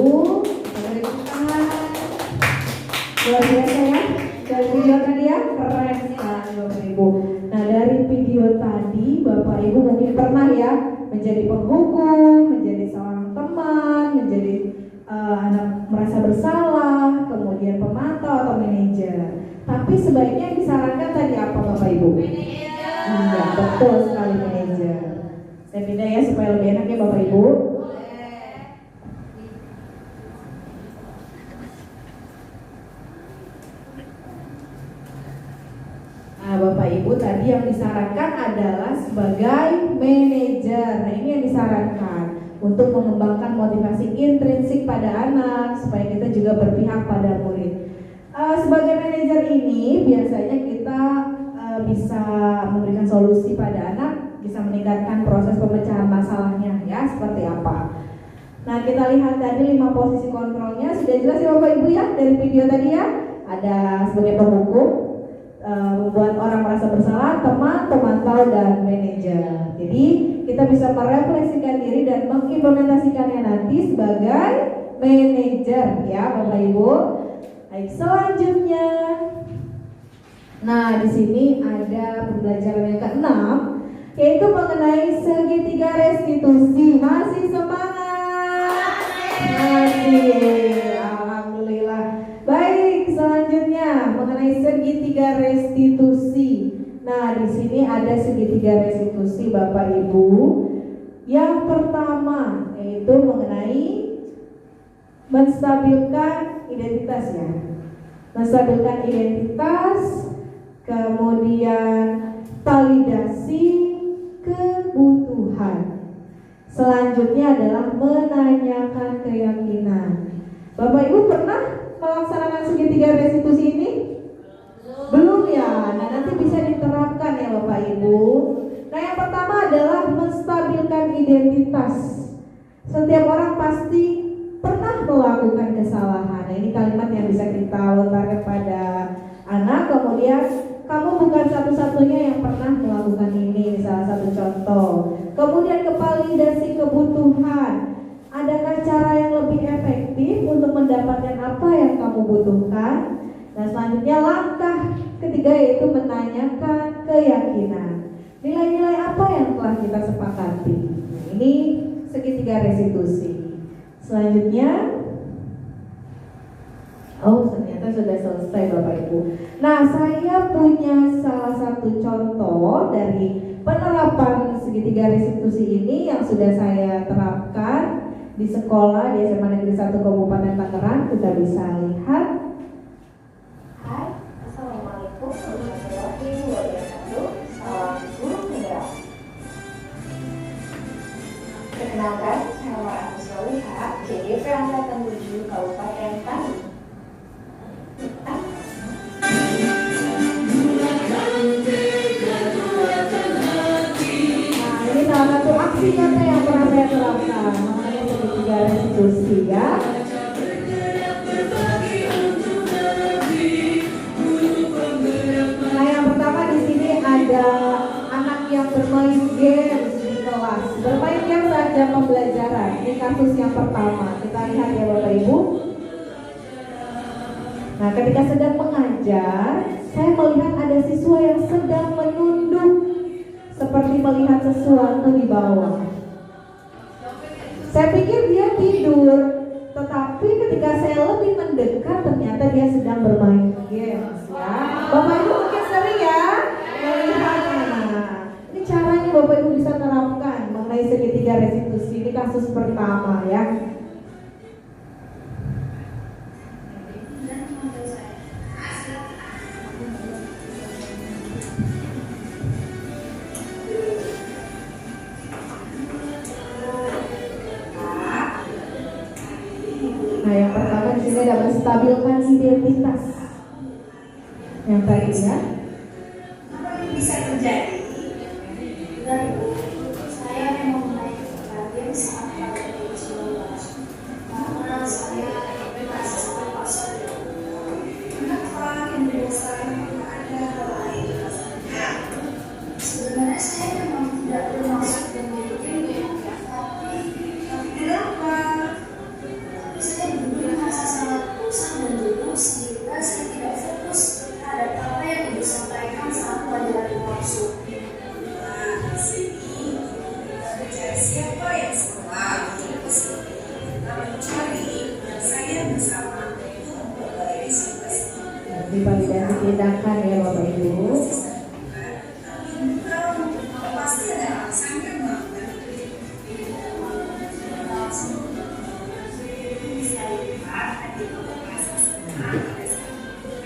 beri tepuk tangan. Luar biasa ya. Dari video tadi ya, keren sekali Bapak Ibu. Nah dari video tadi Bapak Ibu mungkin pernah ya menjadi penghukum, menjadi seorang teman, menjadi anak merasa bersalah, kemudian pemantau atau manajer. Tapi sebaiknya yang disarankan tadi apa Bapak Ibu? Manajer. Iya betul sekali manajer. Saya pindah ya supaya lebih enak ya Bapak Ibu. Nah, Bapak Ibu tadi yang disarankan adalah sebagai manajer. Nah, ini yang disarankan untuk mengembangkan motivasi intrinsik pada anak supaya kita juga berpihak pada murid. Sebagai manajer ini biasanya kita bisa memberikan solusi pada anak, bisa meningkatkan proses pemecahan masalahnya ya, seperti apa. Nah, kita lihat tadi 5 posisi kontrolnya sudah jelas ya Bapak Ibu ya dari video tadi ya. Ada sebagai penghukum, membuat orang merasa bersalah, teman, pemantau, dan manajer. Jadi kita bisa merefleksikan diri dan mengimplementasikannya nanti sebagai manajer ya Bapak Ibu. Baik, selanjutnya. Nah, di sini ada pembelajaran yang ke-6 yaitu mengenai segitiga restitusi. Masih semangat? Masih. Alhamdulillah. Baik, selanjutnya mengenai segitiga restitusi. Nah, di sini ada segitiga restitusi Bapak Ibu. Yang pertama yaitu mengenai menstabilkan identitas ya. Menstabilkan identitas, kemudian validasi kebutuhan. Selanjutnya adalah menanyakan keyakinan. Bapak Ibu pernah melaksanakan segitiga restitusi ini? Belum ya? Nah, nanti bisa diterapkan ya Bapak Ibu. Nah, yang pertama adalah menstabilkan identitas. Setiap orang pasti pernah melakukan kesalahan. Nah, ini kalimat yang bisa kita lontarkan pada anak. Kemudian, kamu bukan satu-satunya yang pernah melakukan ini, salah satu contoh. Kemudian validasi kebutuhan. Adakah cara yang lebih efektif untuk mendapatkan apa yang kamu butuhkan? Dan selanjutnya langkah ketiga yaitu menanyakan keyakinan. Nilai-nilai apa yang telah kita sepakati? Ini segitiga restitusi. Selanjutnya, oh ternyata sudah selesai Bapak Ibu. Nah, saya punya salah satu contoh dari penerapan segitiga restitusi ini yang sudah saya terapkan di sekolah di SMA Negeri 1 Kabupaten Tangerang. Kita bisa lihat. Hai, Assalamualaikum warahmatullahi wabarakatuh. Salam guru penggerak. Perkenalkan, saya Maratu Soliha, CGP Angkatan 7 Kabupaten Tangerang. Nah, ini salah satu aksi nyata yang pernah saya terapkan mengenai segitiga restitusi ya. ada pembelajaran. Ini kasus yang pertama. Kita lihat ya Bapak Ibu. Nah, ketika sedang mengajar, saya melihat ada siswa yang sedang menunduk seperti melihat sesuatu di bawah. Saya pikir dia tidur, tetapi ketika saya lebih mendekat ternyata dia sedang bermain games ya. Bapak Ibu mungkin sering ya melihatnya. Ini caranya Bapak Ibu bisa terapkan mengenai segitiga restitusi. Ini kasus pertama ya. Nah, yang pertama di sini ada menstabilkan identitas. Yang tadi ya. Apa yang bisa terjadi? Dan saya memang naik ke saat pada 2019 karena saya merasa sangat paksa. Kenapa yang membuat saya ada hal lain? Sebenarnya saya memang tidak bermaksud memiliki tapi kenapa? Saya dulu merasa sangat bosan dan dulu sehingga saya tidak fokus terhadap apa yang disampaikan saat pelajaran langsung. Nah, di sini kita mencari siapa yang salah untuk kesini. Kita mencari yang saya bersama untuk memperbaiki situasi. Divalidasi tindakan ya Bapak Ibu. Tapi bukan pasti ada alasannya banget.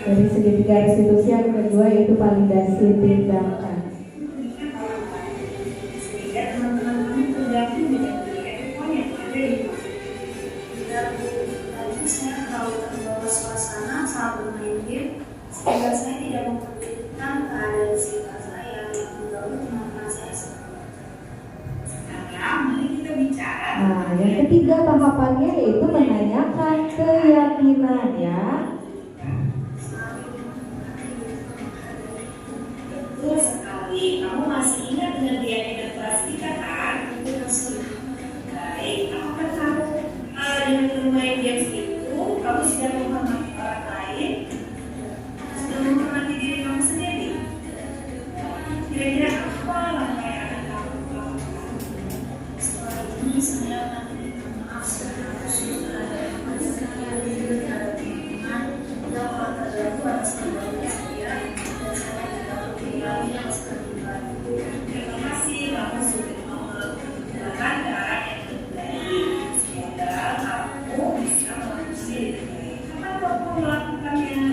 Dari segitiga restitusi yang kedua yaitu validasi tindakan. Sehingga teman-teman tergabung dengan poin yang ada di dan tadi saya terlalu terbawa suasana saat bermain game sehingga saya tidak memperhatikan keadaan sekitar saya yang mengganggu teman-teman saya semua. Sekarang mari kita bicara. Nah, yang ketiga tahapannya yaitu menanyakan keyakinan ya. Betul sekali. Kamu masih ingat dengan keyakinan kelas kita kan? Baik, apakah kamu dengan bermain games itu kamu sudah menghormati orang lain? Sudah menghormati diri kamu sendiri? Kira-kira apa langkah yang akan kamu lakukan? Setelah ini saya akan minta maaf secara khusus terhadap teman saya terhadap lingkungan yang telah terganggu atas kembalinya saya dan saya tidak berpikir yang seperti itu. Terima kasih kamu sudah mau melakukan cara yang terbaik sehingga kamu bisa menguji kapan kamu melakukannya.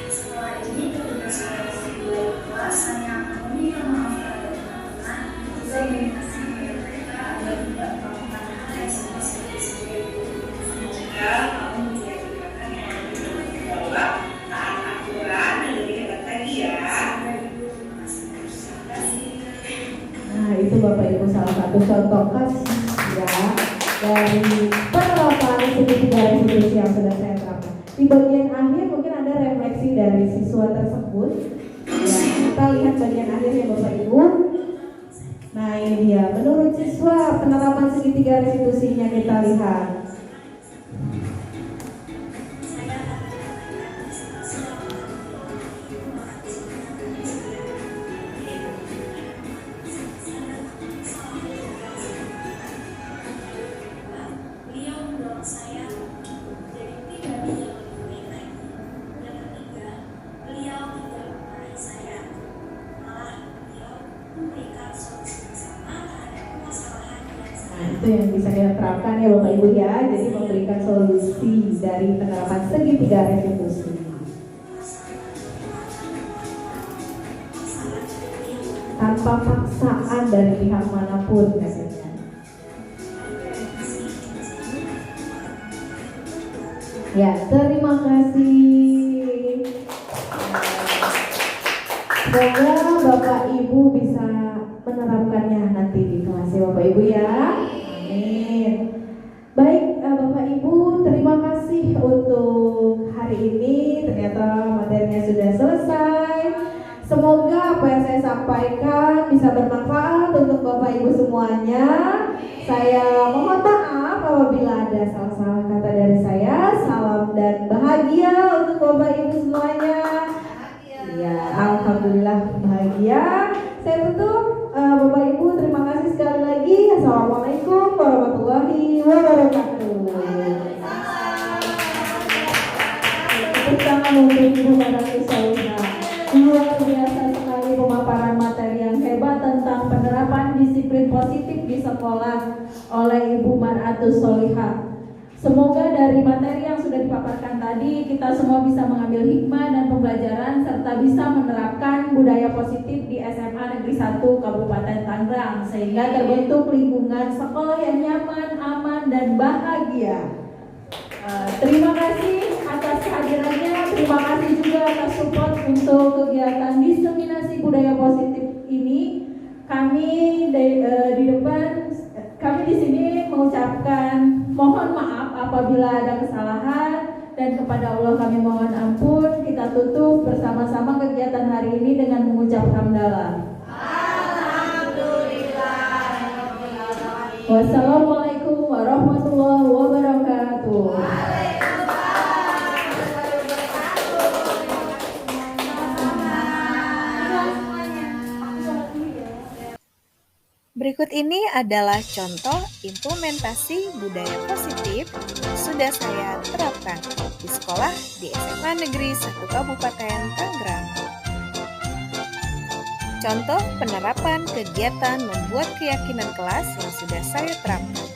Setelah ini ketika saya berdua kelas saya akan meminta maaf terhadap teman-teman juga mengingatkan mereka agar tidak melakukan hal yang sama seperti itu. Semoga kamu menjadikan yang lebih bahwa taat aturan dan lebih hebat lagi ya. Nah, itu Bapak Ibu salah satu contoh kasus ya dari penerapan segitiga restitusi yang sudah saya terapkan. Di bagian akhir mungkin ada refleksi dari siswa tersebut. Ya, kita lihat bagian akhirnya Bapak Ibu. Nah, ini dia. Menurut siswa penerapan segitiga restitusinya kita lihat. Beliau mendorong saya jadi pribadi yang lebih baik lagi. Yang ketiga, beliau tidak memarahi saya, malah beliau memberikan solusi bersama terhadap permasalahan yang saya. Nah, itu yang bisa kita terapkan ya Bapak Ibu ya. Jadi memberikan solusi dari penerapan segitiga restitusi. Tanpa paksaan dari pihak manapun katanya. Ya, terima kasih. Semoga Bapak Ibu bisa menerapkannya nanti di kelas ya Bapak Ibu ya. Amin. Baik Bapak Ibu, terima kasih untuk hari ini. Ternyata materinya sudah selesai. Semoga apa yang saya sampaikan bisa bermanfaat untuk Bapak Ibu semuanya. Saya mohon maaf apabila ada salah-salah kata dari saya. Salam dan bahagia untuk Bapak Ibu semuanya. Ya, alhamdulillah bahagia. Saya tutup. Bapak Ibu terima kasih sekali lagi. Assalamualaikum warahmatullahi wabarakatuh. Tepuk tangan untuk Ibu Maratu Solihah. Luar biasa sekali pemaparan materi yang hebat tentang penerapan disiplin positif di sekolah oleh Ibu Maratu Solihah. Semoga dari materi yang sudah dipaparkan tadi kita semua bisa mengambil hikmah dan pembelajaran serta bisa menerapkan budaya positif di SMA Negeri 1 Kabupaten Tangerang sehingga terbentuk lingkungan sekolah yang nyaman, aman, dan bahagia. Terima kasih atas kehadirannya, terima kasih juga atas support untuk kegiatan diseminasi budaya positif ini. Kami di depan, kami di sini mengucapkan mohon maaf apabila ada kesalahan dan kepada Allah kami mohon ampun. Kita tutup bersama-sama kegiatan hari ini dengan mengucap hamdalah. Wassalamualaikum warahmatullahi wabarakatuh. Berikut ini adalah contoh implementasi budaya positif yang sudah saya terapkan di sekolah di SMA Negeri 1 Kabupaten Tangerang. Contoh penerapan kegiatan membuat keyakinan kelas yang sudah saya terapkan.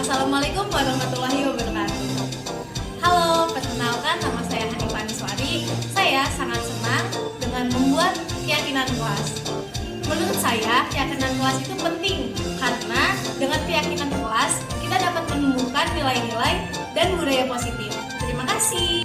Assalamualaikum warahmatullahi wabarakatuh. Halo, perkenalkan nama saya Hanifah Niswari. Saya sangat senang dengan membuat keyakinan kelas. Menurut saya, keyakinan kelas itu penting karena dengan keyakinan kelas kita dapat menumbuhkan nilai-nilai dan budaya positif. Terima kasih.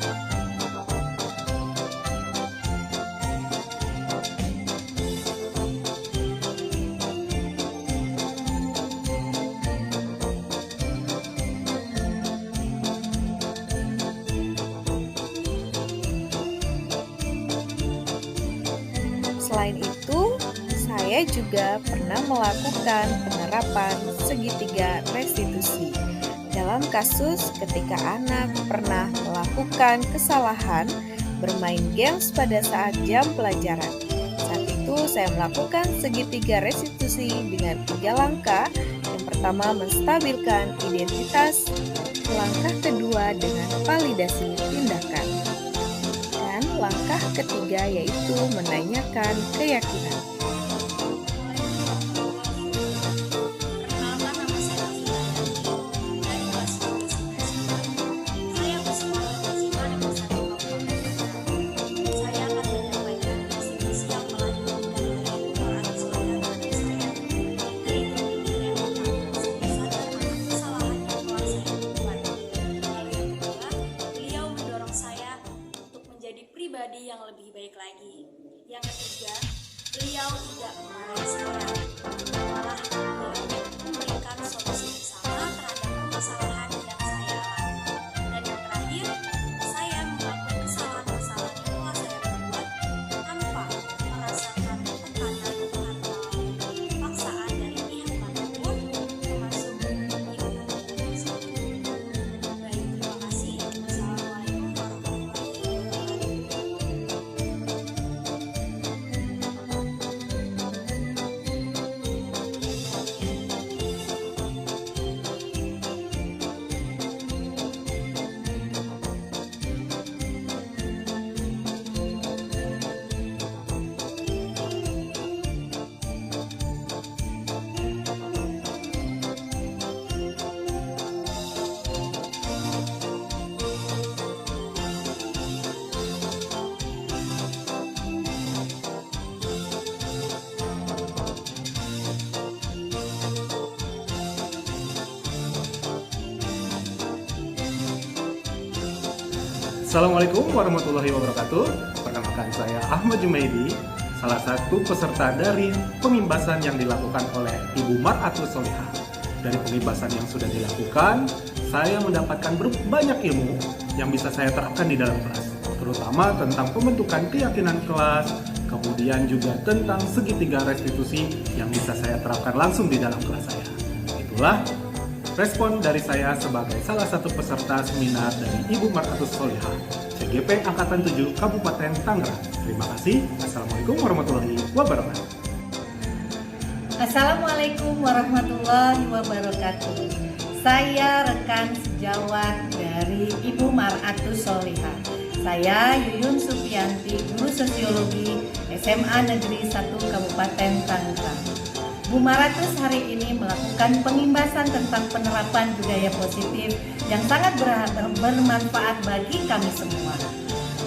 Selain itu, saya juga pernah melakukan penerapan segitiga restitusi. Dalam kasus ketika anak pernah melakukan kesalahan bermain games pada saat jam pelajaran. Saat itu saya melakukan segitiga restitusi dengan 3 langkah. Yang pertama menstabilkan identitas, langkah kedua dengan validasi tindakan. Langkah ketiga yaitu menanyakan keyakinan. Perkenalkan, nama saya Afila dari kelas 11 SMA. Saya bersekolah di SMA Negeri 1 Kabupaten Tangerang. Saya akan menyampaikan visi yang telah dilakukan oleh Ibu Maratu Solihah kepada saya, yaitu yang pertama, saya sadar akan kesalahan yang telah saya lakukan. Lalu yang kedua, beliau mendorong saya untuk menjadi pribadi yang lebih baik lagi. Yang ketiga, beliau tidak memarahi saya, malah beliau memberikan solusi bersama terhadap permasalahan yang saya alami. Dan yang terakhir, saya mengakui kesalahan-kesalahan yang telah saya perbuat tanpa merasakan tekanan atau paksaan dari pihak manapun, termasuk ibu dan saya. Baik, terima kasih. Wassalamualaikum warahmatullahi wabarakatuh. Assalamualaikum warahmatullahi wabarakatuh. Perkenalkan, saya Ahmad Jumaidi, salah satu peserta dari pengimbasan yang dilakukan oleh Ibu Mar'atus Solihah. Dari pengimbasan yang sudah dilakukan, saya mendapatkan banyak ilmu yang bisa saya terapkan di dalam kelas, terutama tentang pembentukan keyakinan kelas, kemudian juga tentang segitiga restitusi yang bisa saya terapkan langsung di dalam kelas saya. Itulah respon dari saya sebagai salah satu peserta seminar dari Ibu Mar'atus Solihah, CGP Angkatan 7 Kabupaten Tangerang. Terima kasih. Assalamualaikum warahmatullahi wabarakatuh. Assalamualaikum warahmatullahi wabarakatuh. Saya rekan sejawat dari Ibu Mar'atus Solihah. Saya Yuyun Supianti, guru sosiologi SMA Negeri 1 Kabupaten Tangerang. Bu Mar'atus hari ini melakukan pengimbasan tentang penerapan budaya positif yang sangat bermanfaat bagi kami semua.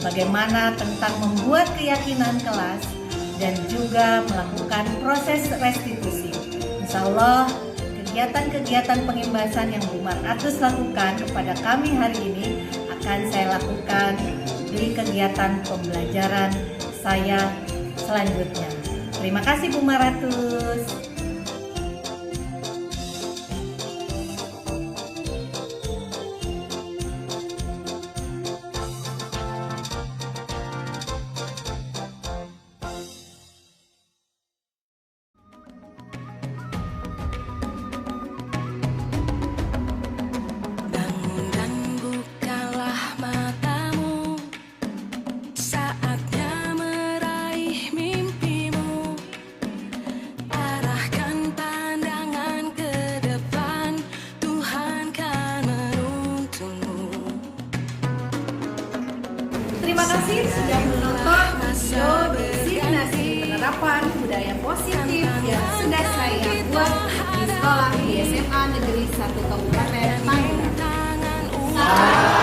Bagaimana tentang membuat keyakinan kelas dan juga melakukan proses restitusi. Insya Allah kegiatan-kegiatan pengimbasan yang Bu Mar'atus lakukan kepada kami hari ini akan saya lakukan di kegiatan pembelajaran saya selanjutnya. Terima kasih Bu Mar'atus. Terima kasih sudah menonton video diseminasi penerapan budaya positif yang sudah saya buat di sekolah di SMA Negeri 1 Kabupaten Tangerang.